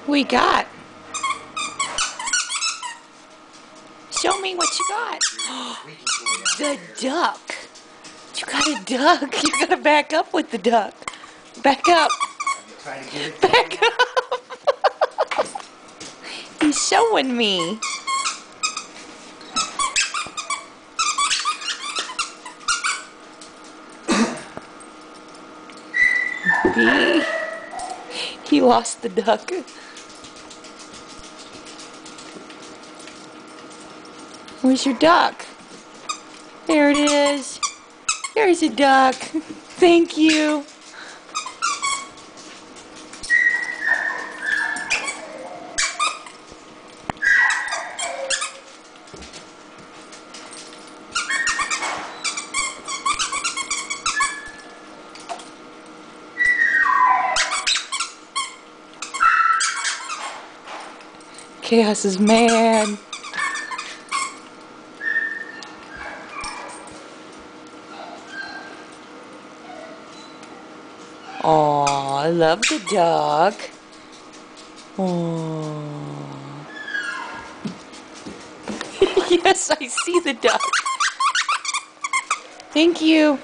We got. Show me what you got. The duck. You got a duck. You gotta back up with the duck. Back up. Back up. He's showing me. He lost the duck. Where's your duck? There it is. There's a duck. Thank you. Chaos is mad. Aw, I love the duck. Aww. Yes, I see the duck. Thank you.